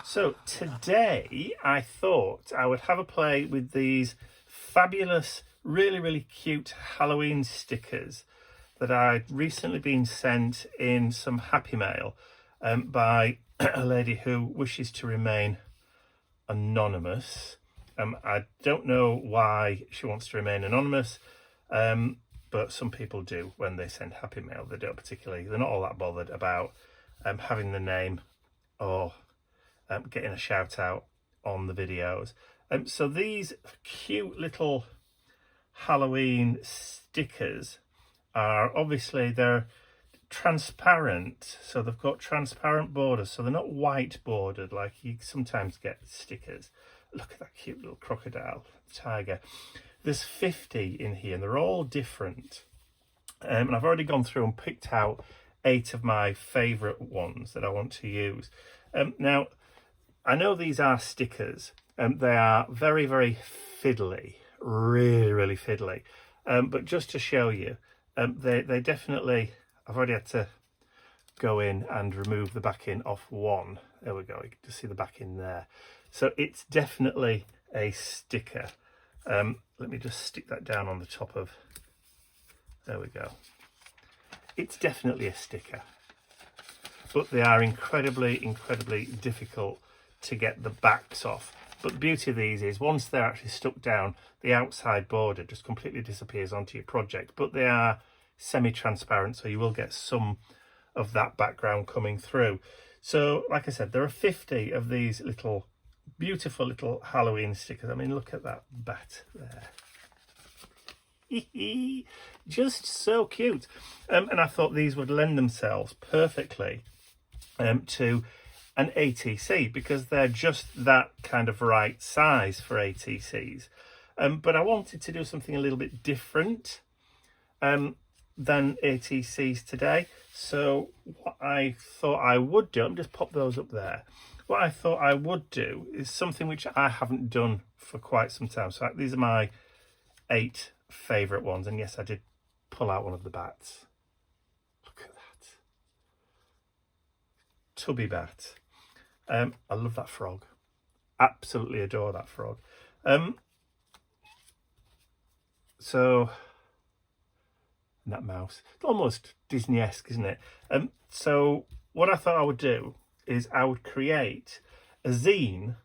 So today I thought I would have a play with these fabulous, really cute Halloween stickers that I'd recently been sent in some Happy Mail by a lady who wishes to remain anonymous. I don't know why she wants to remain anonymous, but some people do when they send Happy Mail. They don't particularly, they're not all that bothered about having the name or getting a shout out on the videos. So these cute little Halloween stickers are obviously, they're transparent, so they've got transparent borders, so they're not white bordered like you sometimes get stickers. Look at that cute little crocodile, tiger. There's 50 in here and they're all different, and I've already gone through and picked out 8 of my favorite ones that I want to use. Now I know these are stickers and they are very fiddly, really fiddly, but just to show you, they definitely, I've already had to go in and remove the backing off one. There we go, you can just see the backing there. So it's definitely a sticker. Let me just stick that down on the top of, there we go. It's definitely a sticker, but they are incredibly difficult to get the backs off. But the beauty of these is once they're actually stuck down, the outside border just completely disappears onto your project, but they are semi-transparent, so you will get some of that background coming through. So like I said, there are 50 of these little beautiful little Halloween stickers. I mean, look at that bat there. Just so cute. And I thought these would lend themselves perfectly to an ATC, because they're just that kind of right size for ATCs. But I wanted to do something a little bit different than ATCs today. So what I thought I would do, let me just pop those up there. What I thought I would do is something which I haven't done for quite some time. So these are my 8 favourite ones. And yes, I did pull out one of the bats. Look at that. Tubby bat. I love that frog. Absolutely adore that frog. So, and that mouse. It's almost Disney-esque, isn't it? So what I thought I would do is I would create a zine,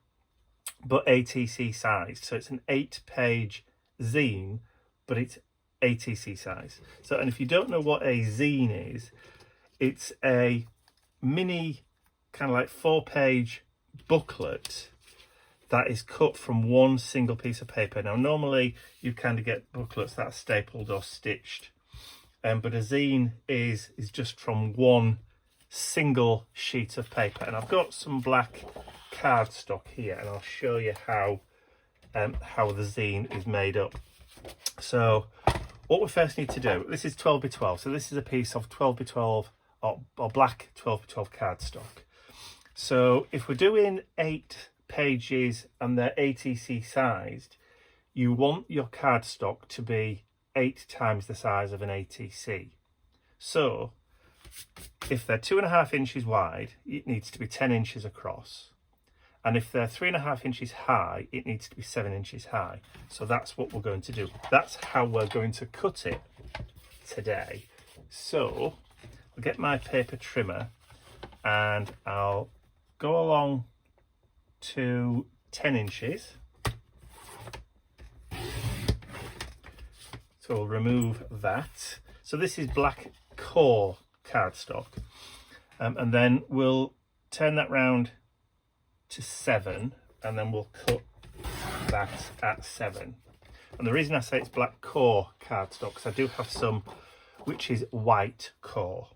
but ATC size. So it's an 8-page zine, but it's ATC size. So, and if you don't know what a zine is, it's a mini kind of like 4-page booklet that is cut from one single piece of paper. Now normally you kind of get booklets that are stapled or stitched, but a zine is just from one single sheet of paper. And I've got some black cardstock here, and I'll show you how the zine is made up. So what we first need to do, this is 12 by 12, so this is a piece of 12 by 12 or black 12 by 12 cardstock. So if we're doing 8 pages and they're ATC sized, you want your cardstock to be 8 times the size of an ATC. So if they're 2.5 inches wide, it needs to be 10 inches across. And if they're 3.5 inches high, it needs to be 7 inches high. So that's what we're going to do. That's how we're going to cut it today. So I'll get my paper trimmer and I'll go along to 10 inches. So we'll remove that. So this is black core cardstock. And then we'll turn that round to 7, and then we'll cut that at 7. And the reason I say it's black core cardstock, because I do have some which is white core.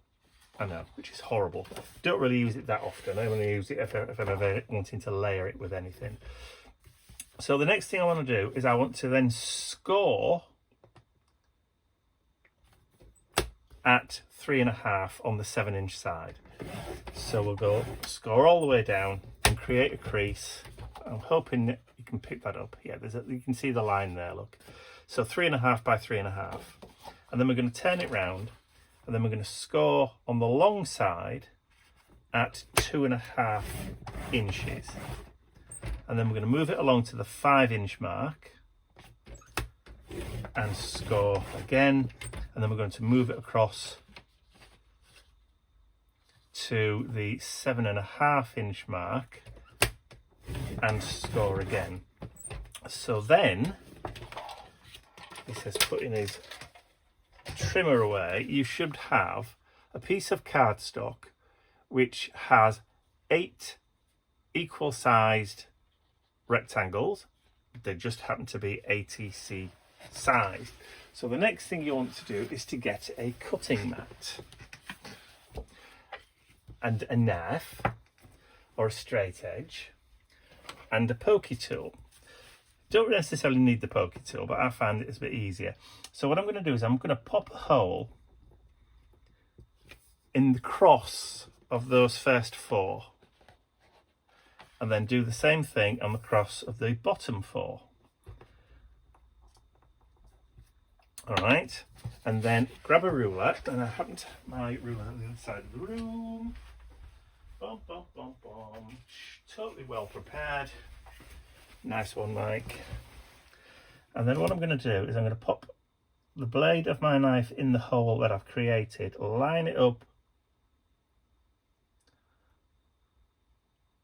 I know, which is horrible. Don't really use it that often. I only use it if I'm ever wanting to layer it with anything. So the next thing I want to do is I want to then score at 3.5 on the 7-inch side. So we'll go score all the way down and create a crease. I'm hoping that you can pick that up. Yeah, you can see the line there, look. So 3.5 by 3.5. and then we're going to turn it round, and then we're going to score on the long side at 2.5 inches. And then we're going to move it along to the 5-inch mark and score again, and then we're going to move it across to the 7.5-inch mark and score again. So then, he says putting his trimmer away, you should have a piece of cardstock which has 8 equal sized rectangles. They just happen to be ATC sized. So the next thing you want to do is to get a cutting mat and a knife or a straight edge and a pokey tool. Don't necessarily need the pokey tool, but I find it's a bit easier. So what I'm going to do is I'm going to pop a hole in the cross of those first 4, and then do the same thing on the cross of the bottom 4. All right, and then grab a ruler, and I happen to have my ruler on the other side of the room. Bum, bum, bum, bum. Totally well prepared. Nice one, Mike. And then what I'm going to do is I'm going to pop the blade of my knife in the hole that I've created, line it up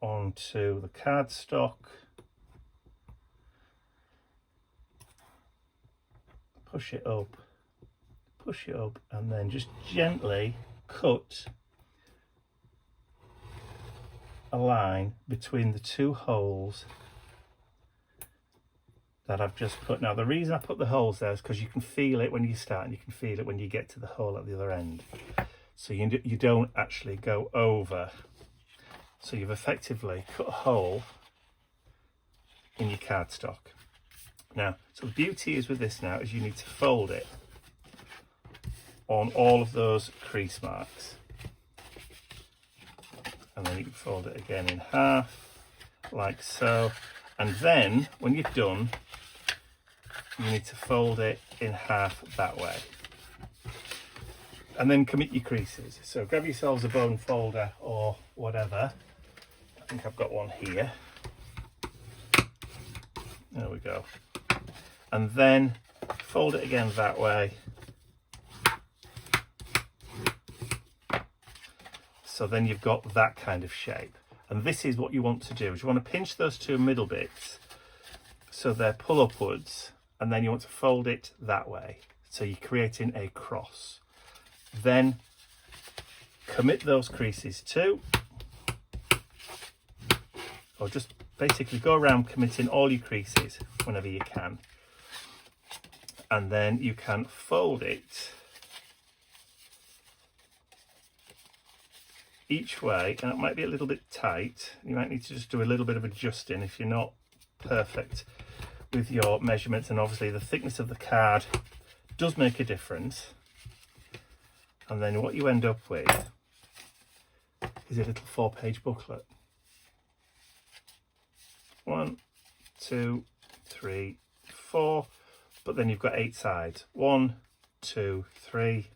onto the cardstock, push it up, and then just gently cut a line between the 2 holes that I've just put. Now the reason I put the holes there is because you can feel it when you start and you can feel it when you get to the hole at the other end. So you don't actually go over. So you've effectively cut a hole in your cardstock. Now, so the beauty is with this now is you need to fold it on all of those crease marks. And then you can fold it again in half, like so. And then, when you're done, you need to fold it in half that way. And then commit your creases. So grab yourselves a bone folder or whatever. I think I've got one here. There we go. And then fold it again that way. So then you've got that kind of shape. And this is what you want to do, is you want to pinch those 2 middle bits so they're pull upwards, and then you want to fold it that way. So you're creating a cross. Then commit those creases too, or just basically go around committing all your creases whenever you can. And then you can fold it each way, and it might be a little bit tight. You might need to just do a little bit of adjusting if you're not perfect with your measurements, and obviously the thickness of the card does make a difference. And then what you end up with is a little 4-page booklet. 1, 2, 3, 4, but then you've got 8 sides. 1, 2, 3,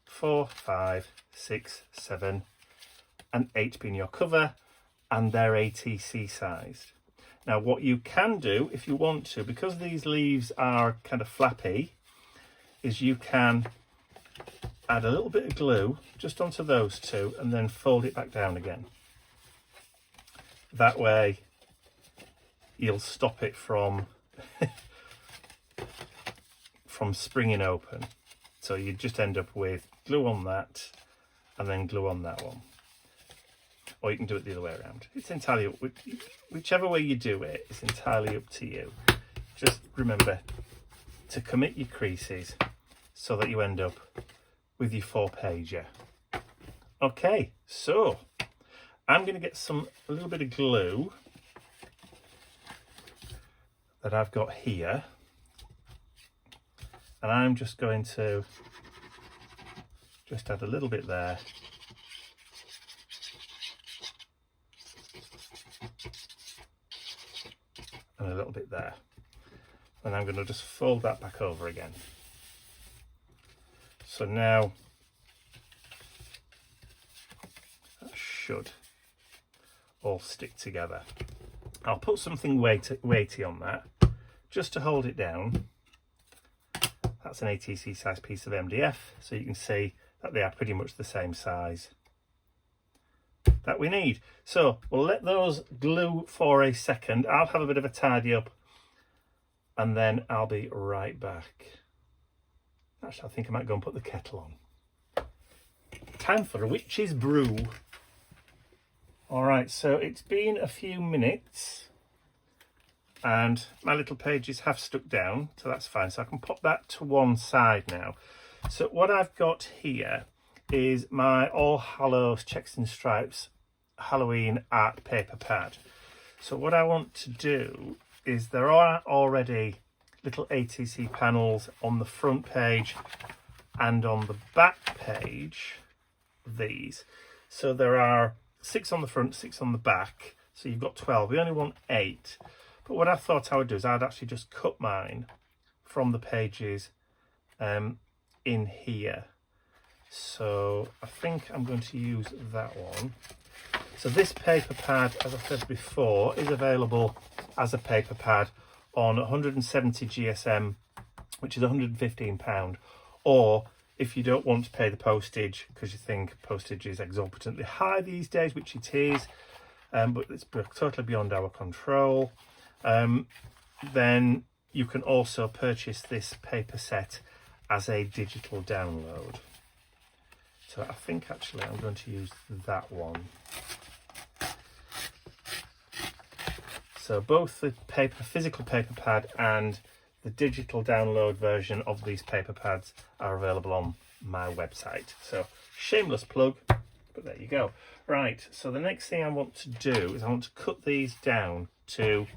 4, 5, 6, 7, and 8 being your cover, and they're ATC sized. Now what you can do if you want to, because these leaves are kind of flappy, is you can add a little bit of glue just onto those 2 and then fold it back down again. That way you'll stop it from from springing open. So you just end up with glue on that and then glue on that one. Or you can do it the other way around. It's entirely up, whichever way you do it, it's entirely up to you. Just remember to commit your creases so that you end up with your 4-pager. Okay, so I'm going to get a little bit of glue that I've got here, and I'm just going to just add a little bit there. And a little bit there. And I'm going to just fold that back over again. So now that should all stick together. I'll put something weighty on that just to hold it down. That's an ATC size piece of MDF, so you can see that they are pretty much the same size that we need. So we'll let those glue for a second. I'll have a bit of a tidy up and then I'll be right back. Actually, I think I might go and put the kettle on. Time for a witch's brew. All right, so it's been a few minutes and my little pages have stuck down, so that's fine. So I can pop that to one side now. So what I've got here is my All Hallows Checks and Stripes Halloween art paper pad. So what I want to do is there are already little ATC panels on the front page and on the back page of these. So there are 6 on the front, 6 on the back, so you've got 12. We only want 8, but what I thought I would do is I'd actually just cut mine from the pages in here. So I think I'm going to use that one. So this paper pad, as I said before, is available as a paper pad on 170 GSM, which is £115, or if you don't want to pay the postage because you think postage is exorbitantly high these days, which it is, but it's totally beyond our control, then you can also purchase this paper set as a digital download. So I think actually I'm going to use that one. So both the physical paper pad and the digital download version of these paper pads are available on my website. So shameless plug, but there you go. Right, so the next thing I want to do is I want to cut these down to,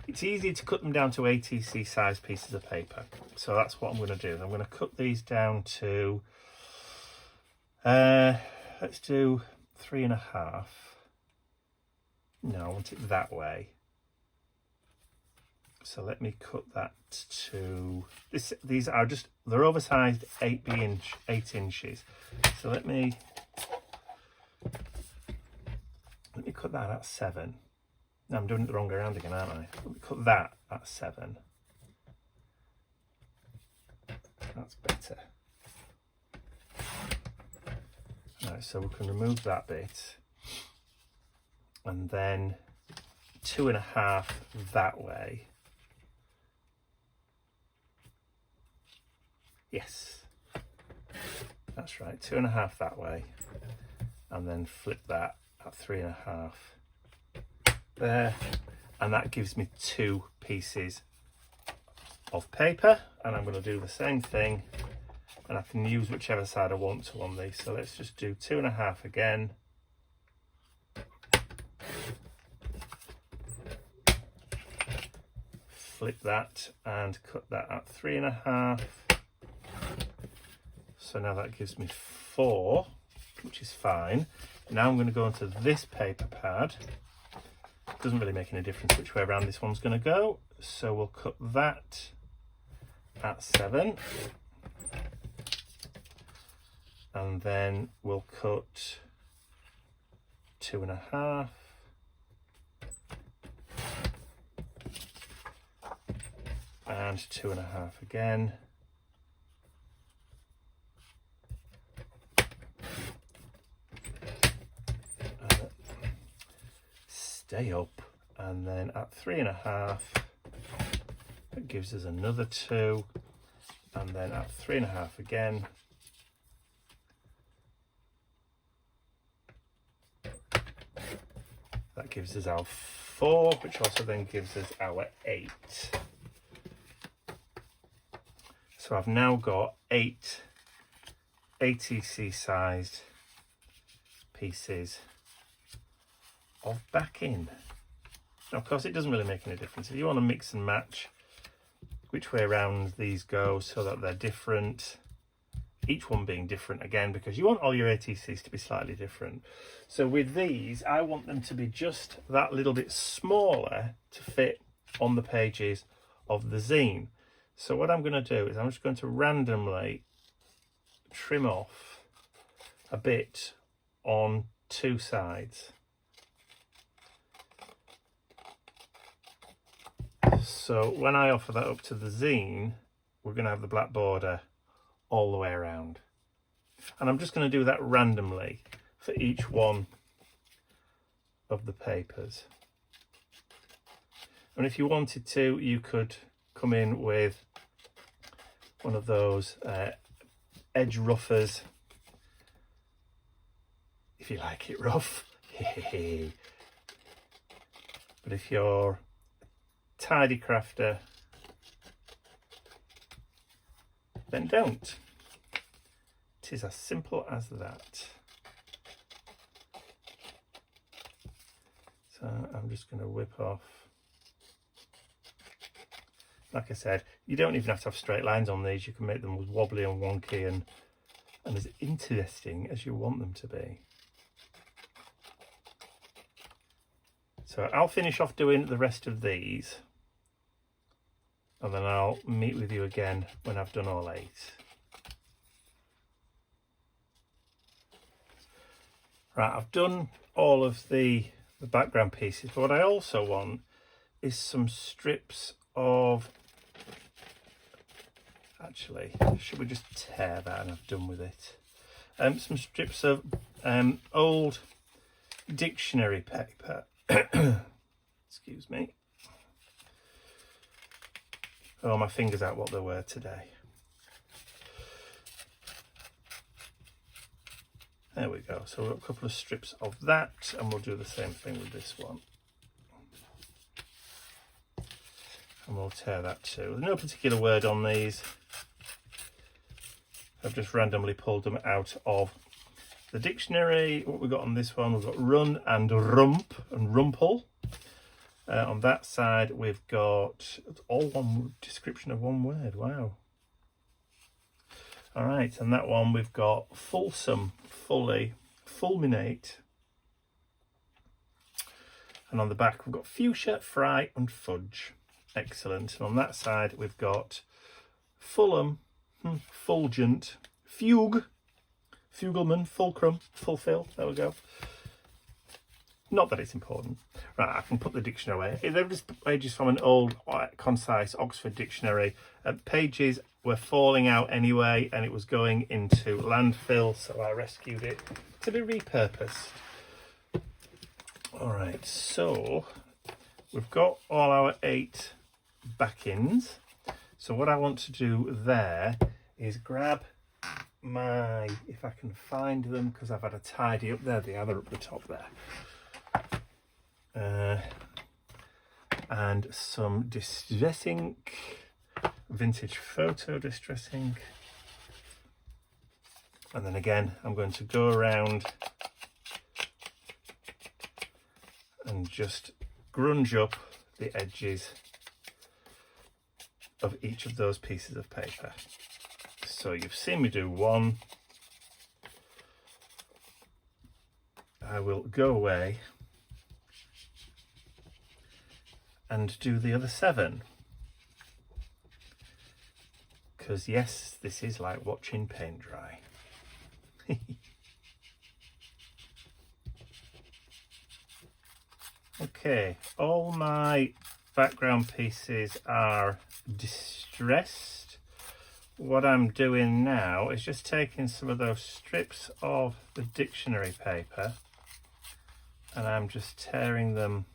it's easy to cut them down to ATC size pieces of paper. So that's what I'm going to do. I'm going to cut these down to, let's do 3.5. No, I want it that way. So let me cut that to this. These are just, they're oversized 8 inches. So let me cut that at 7. No, I'm doing it the wrong way around again, aren't I? Let me cut that at 7. That's better. Right, so we can remove that bit, and then 2.5 that way. Yes, that's right, 2.5 that way, and then flip that at 3.5 there, and that gives me 2 pieces of paper. And I'm going to do the same thing, and I can use whichever side I want to on these. So let's just do 2.5 again. Flip that and cut that at 3.5. So now that gives me 4, which is fine. Now I'm going to go into this paper pad. Doesn't really make any difference which way around this one's going to go. So we'll cut that at 7. And then we'll cut 2.5. And 2.5 again. Stay up, and then at 3.5 that gives us another 2, and then at 3.5 again, that gives us our 4, which also then gives us our 8. So I've now got 8 ATC sized pieces of backing. Now, of course, it doesn't really make any difference. If you want to mix and match which way around these go so that they're different, each one being different again, because you want all your ATCs to be slightly different. So with these, I want them to be just that little bit smaller to fit on the pages of the zine. So what I'm going to do is I'm just going to randomly trim off a bit on two sides. So when I offer that up to the zine, we're going to have the black border all the way around. And I'm just going to do that randomly for each one of the papers. And if you wanted to, you could come in with one of those edge ruffers, if you like it rough. But if you're a tidy crafter, then don't. It is as simple as that. So I'm just going to whip off. Like I said, you don't even have to have straight lines on these. You can make them as wobbly and wonky and as interesting as you want them to be. So I'll finish off doing the rest of these, and then I'll meet with you again when I've done all 8. Right, I've done all of the background pieces, but what I also want is some strips of, actually, should we just tear that and have done with it? Some strips of old dictionary paper. Excuse me. Oh, my fingers out what they were today. There we go. So we've got a couple of strips of that, and we'll do the same thing with this one. And we'll tear that too. There's no particular word on these. I've just randomly pulled them out of the dictionary. What we've got on this one, we've got run and rump and rumple. On that side, we've got all one description of one word. Wow. All right, and that one we've got fulsome, fully, fulminate. And on the back, we've got fuchsia, fry, and fudge. Excellent. And on that side, we've got Fulham, fulgent, fugue, fugleman, fulcrum, fulfill. There we go. Not that it's important. Right, I can put the dictionary away. They're just pages from an old, concise Oxford dictionary. Pages were falling out anyway, and it was going into landfill, so I rescued it to be repurposed. All right, so we've got all our 8 back-ins. So what I want to do there is grab my, if I can find them, because I've had a tidy up there, they are up the top there. And some distress ink, vintage photo distress ink. And then again, I'm going to go around and just grunge up the edges of each of those pieces of paper. So you've seen me do one. I will go away and do the other 7. Because yes, this is like watching paint dry. Okay, all my background pieces are distressed. What I'm doing now is just taking some of those strips of the dictionary paper and I'm just tearing them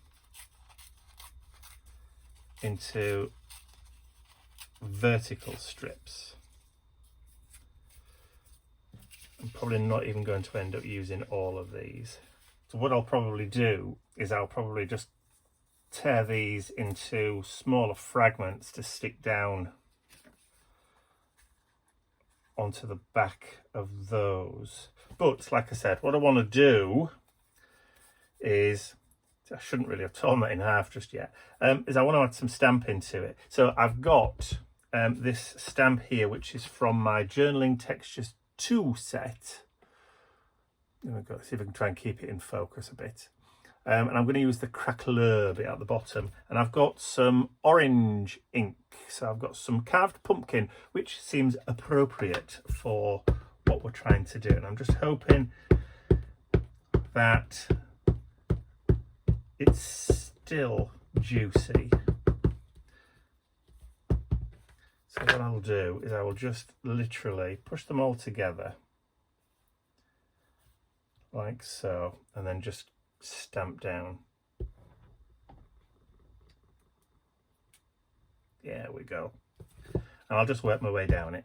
into vertical strips. I'm probably not even going to end up using all of these. So what I'll probably do is I'll probably just tear these into smaller fragments to stick down onto the back of those. But like I said, what I want to do is, I shouldn't really have torn that in half just yet, is I want to add some stamping to it. So I've got this stamp here, which is from my Journaling Textures 2 set. There we go. Let's see if I can try and keep it in focus a bit. And I'm going to use the craquelure bit at the bottom. And I've got some orange ink. So I've got some carved pumpkin, which seems appropriate for what what we're trying to do. And I'm just hoping that it's still juicy. So what I'll do is I will just literally push them all together like so, and then just stamp down. There we go. And I'll just work my way down it.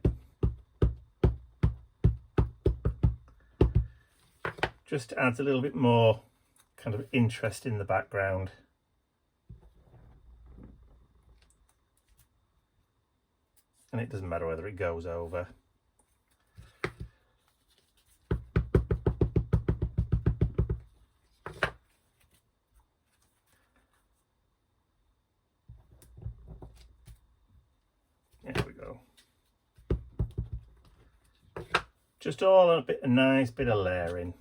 Just adds a little bit more kind of interest in the background. And it doesn't matter whether it goes over. There we go. Just all a nice bit of layering.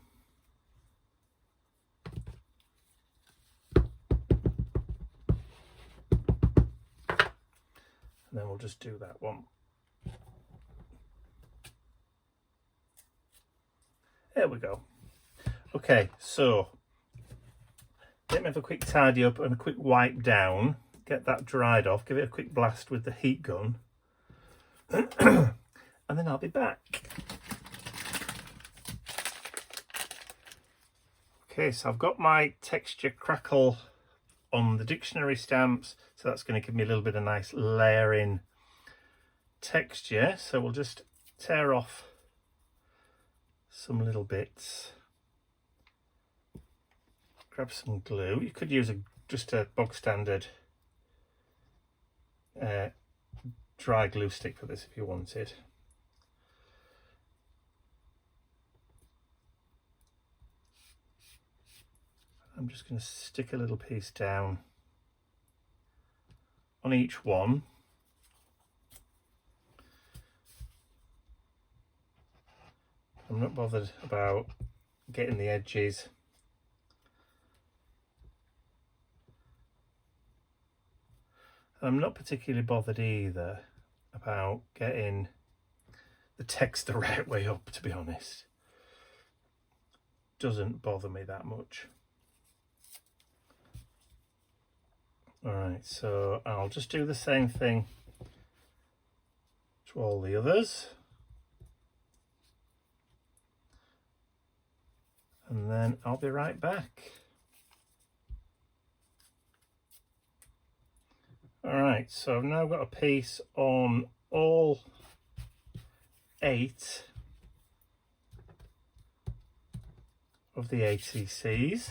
And then we'll just do that one. There we go. Okay, so let me have a quick tidy up and a quick wipe down, get that dried off, give it a quick blast with the heat gun, and then I'll be back. Okay, so I've got my texture crackle on the dictionary stamps, so that's going to give me a little bit of nice layering texture. So we'll just tear off some little bits, grab some glue. You could use just a bog standard dry glue stick for this if you wanted. I'm just going to stick a little piece down on each one. I'm not bothered about getting the edges. I'm not particularly bothered either about getting the text the right way up, to be honest. Doesn't bother me that much. Alright, so I'll just do the same thing to all the others. And then I'll be right back. Alright, so I've now got a piece on all 8 of the ATCs.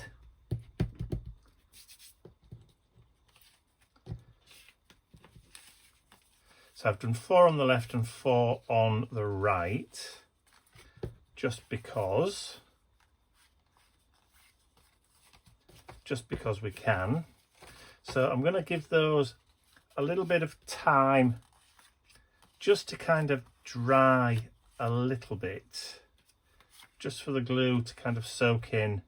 So I've done 4 on the left and 4 on the right, just because we can. So I'm going to give those a little bit of time just to kind of dry a little bit, just for the glue to kind of soak in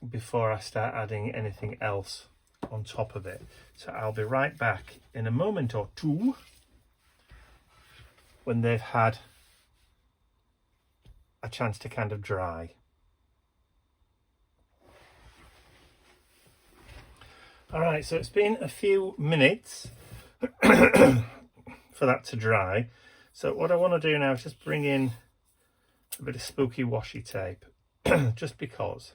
before I start adding anything else on top of it. So I'll be right back in a moment or two when they've had a chance to kind of dry. All right, so it's been a few minutes for that to dry. So what I want to do now is just bring in a bit of spooky washi tape, just because.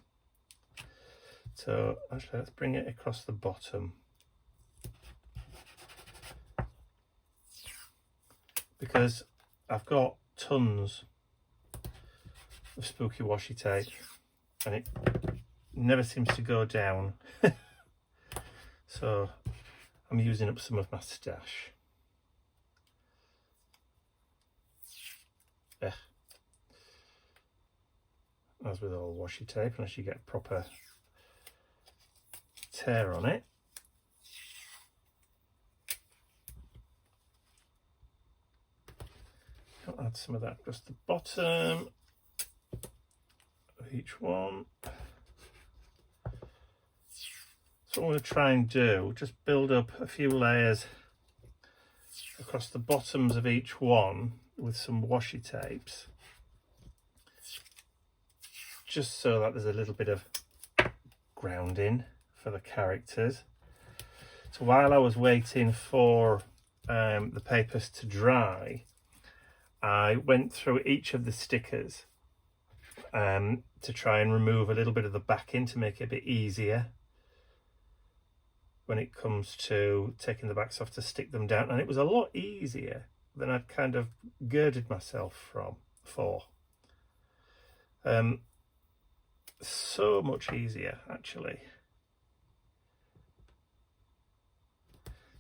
So actually, let's bring it across the bottom, because I've got tons of spooky washi tape and it never seems to go down. So I'm using up some of my stash. As with all washi tape, unless you get a proper tear on it. I'll add some of that across the bottom of each one. So what I'm going to try and do, just build up a few layers across the bottoms of each one with some washi tapes, just so that there's a little bit of grounding for the characters. So while I was waiting for the papers to dry, I went through each of the stickers to try and remove a little bit of the backing to make it a bit easier when it comes to taking the backs off to stick them down, and it was a lot easier than I'd kind of girded myself for. So much easier, actually.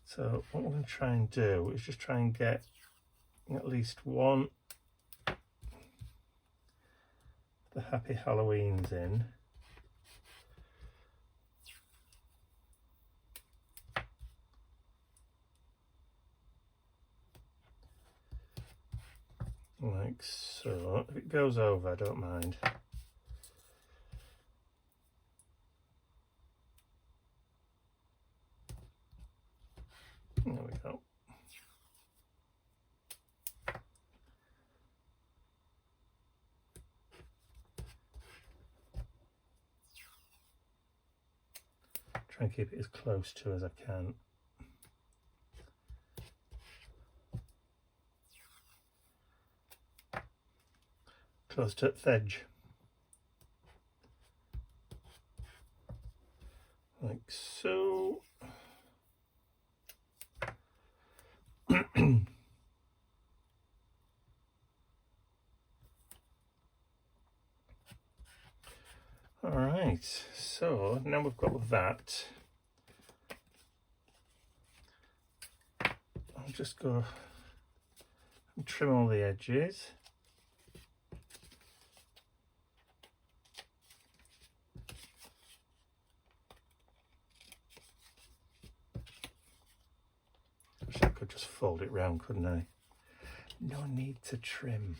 So what I'm going to try and do is just try and get at least one of the Happy Halloweens in. Like so. If it goes over, I don't mind. There we go. Try and keep it as close to as I can. Close to the edge. Like so. All right, so now we've got that. I'll just go and trim all the edges. I could just fold it round, couldn't I? No need to trim.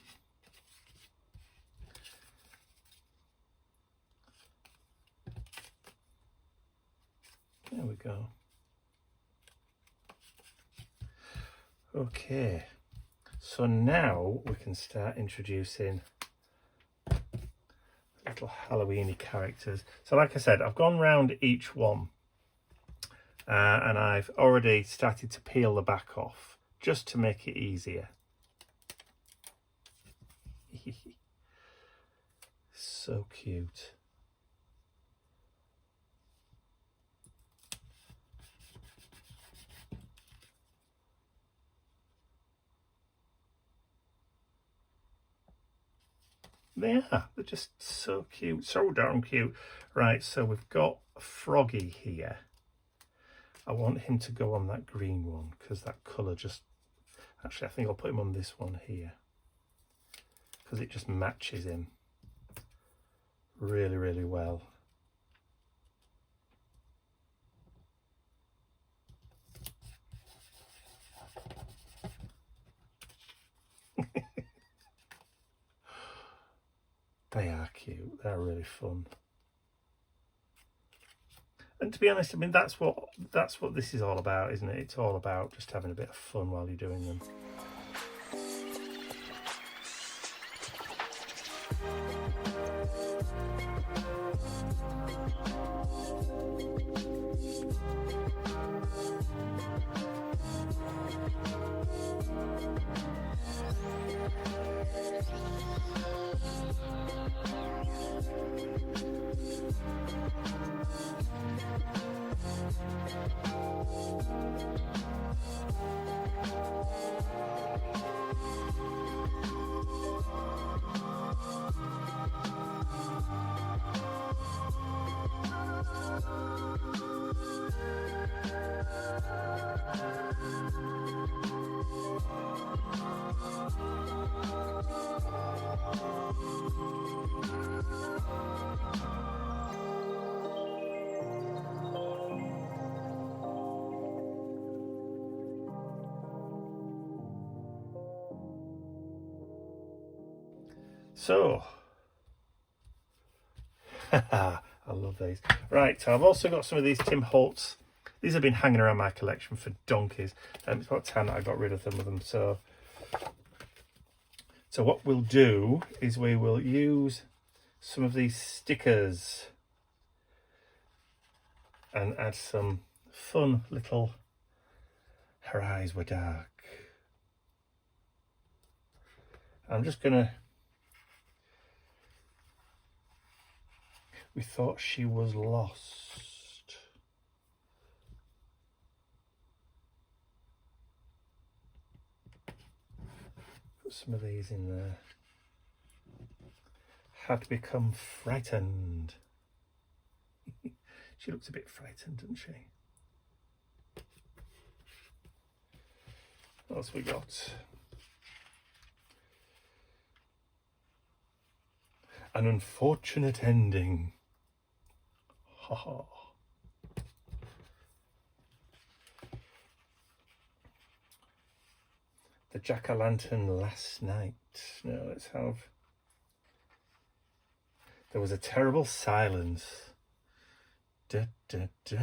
There we go. Okay, so now we can start introducing little Halloweeny characters. So like I said, I've gone round each one. And I've already started to peel the back off just to make it easier. So cute. They are. They're just so cute. So darn cute. Right, so we've got Froggy here. I want him to go on that green one because that colour just... Actually, I think I'll put him on this one here because it just matches him really, really well. They are cute. They're really fun. And to be honest, I mean, that's what this is all about, isn't it? It's all about just having a bit of fun while you're doing them. So, I love these. Right, so I've also got some of these Tim Holtz. These have been hanging around my collection for donkeys. It's about time that I got rid of them with them. So what we'll do is we will use some of these stickers and add some fun little "her eyes were dark." I'm just gonna, we thought she was lost. Put some of these in there. Had become frightened. She looks a bit frightened, doesn't she? What else we got? An unfortunate ending. Ha ha. The jack-o'-lantern last night. No, let's have. There was a terrible silence. Da, da, da.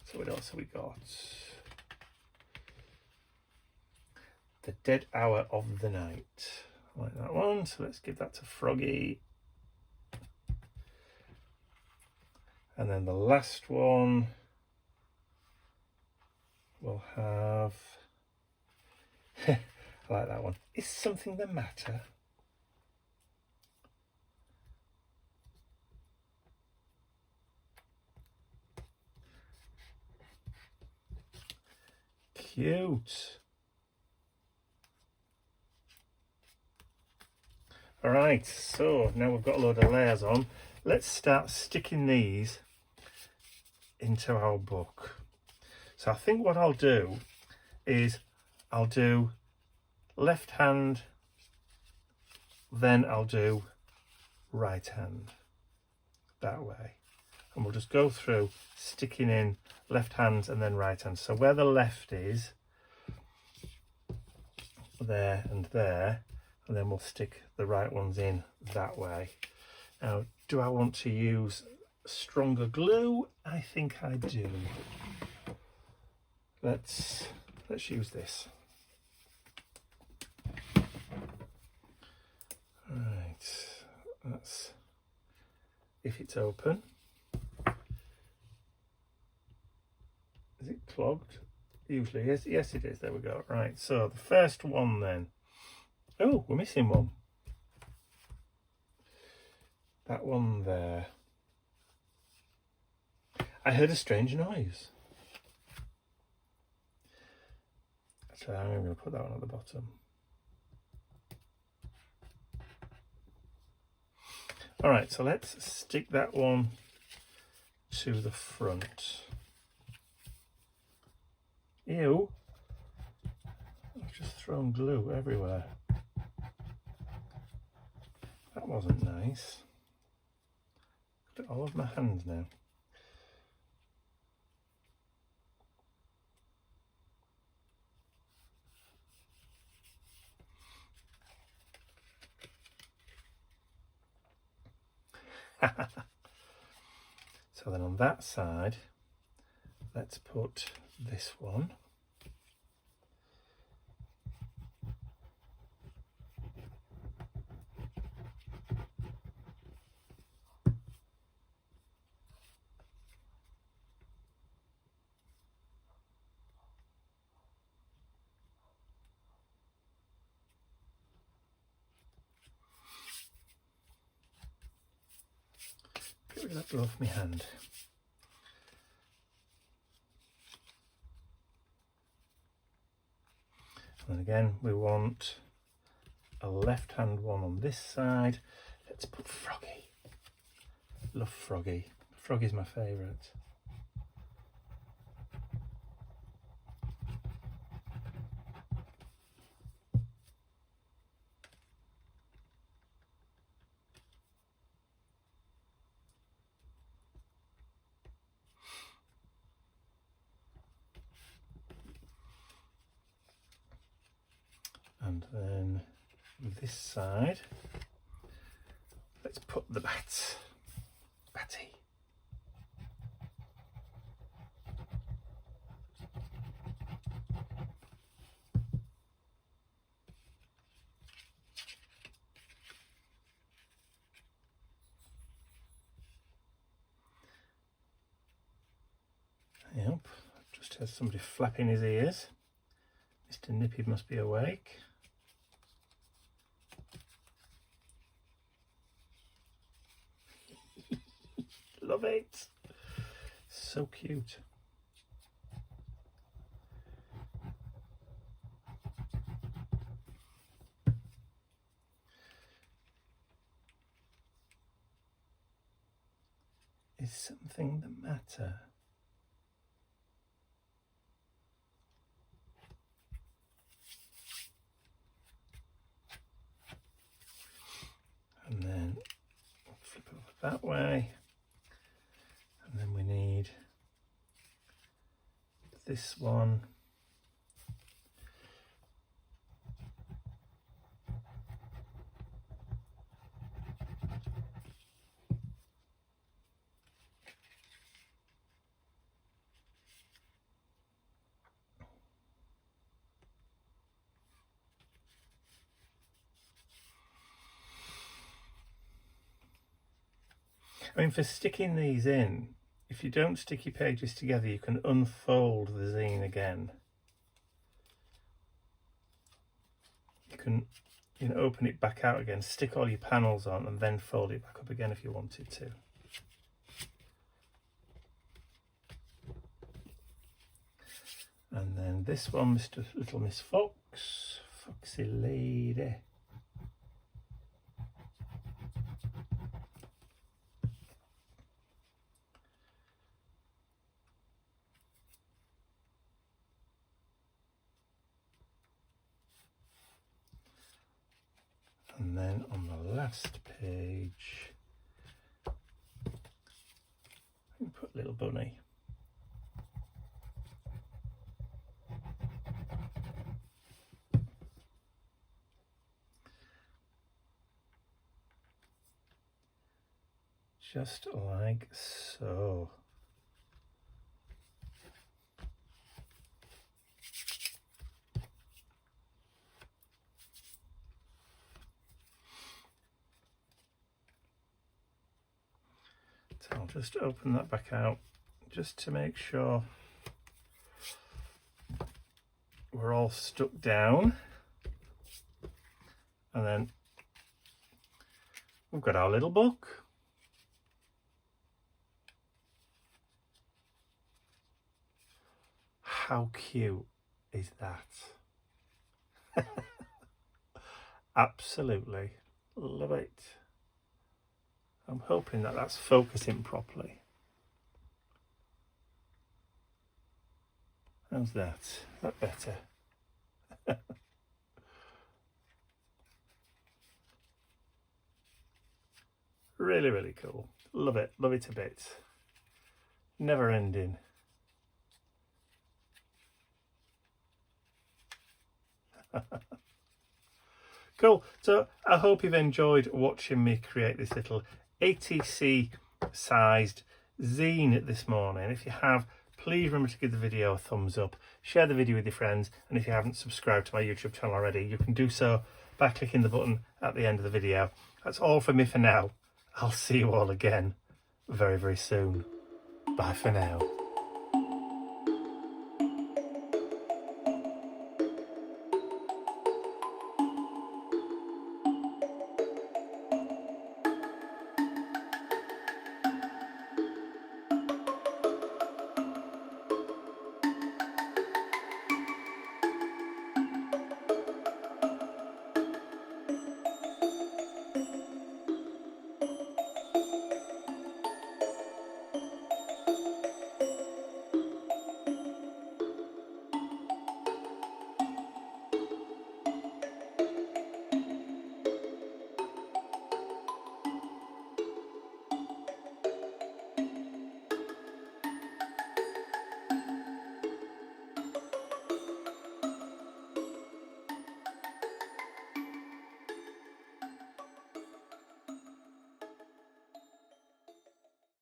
So what else have we got? The dead hour of the night. I like that one. So let's give that to Froggy. And then the last one we'll have. I like that one. Is something the matter? Cute. All right, so now we've got a load of layers on. Let's start sticking these into our book. So I think what I'll do is I'll do left hand, then I'll do right hand, that way. And we'll just go through sticking in left hand and then right hand. So where the left is, there and there, and then we'll stick the right ones in that way. Now, do I want to use stronger glue? I think I do. Let's use this. Right, that's if it's open. Is it clogged? Usually is. Yes, it is. There we go. Right, so the first one then. Oh, we're missing one. That one there. I heard a strange noise. So I'm going to put that one at the bottom. All right, so let's stick that one to the front. Ew, I've just thrown glue everywhere. That wasn't nice. Got it all over my hand now. So then on that side, let's put this one. Get rid of that glue off my hand. And again, we want a left hand one on this side. Let's put Froggy. Love Froggy. Froggy's my favourite. And then this side, let's put the batty. Yep, just heard somebody flapping his ears. Mr. Nippy must be awake. Love it. So cute. Is something the matter? And then flip it over that way. And then we need this one. I mean, for sticking these in, if you don't stick your pages together, you can unfold the zine again. You can open it back out again, stick all your panels on, and then fold it back up again if you wanted to. And then this one, Little Miss Fox, Foxy Lady. And then on the last page, we put Little Bunny. Just like so. So I'll just open that back out just to make sure we're all stuck down. And then we've got our little book. How cute is that? Absolutely love it. I'm hoping that that's focusing properly. How's that? Is that better? Really, really cool. Love it a bit. Never ending. Cool. So I hope you've enjoyed watching me create this little ATC sized zine this morning. If you have, please remember to give the video a thumbs up, share the video with your friends, and if you haven't subscribed to my YouTube channel already, you can do so by clicking the button at the end of the video. That's all from me for now. I'll see you all again very, very soon. Bye for now.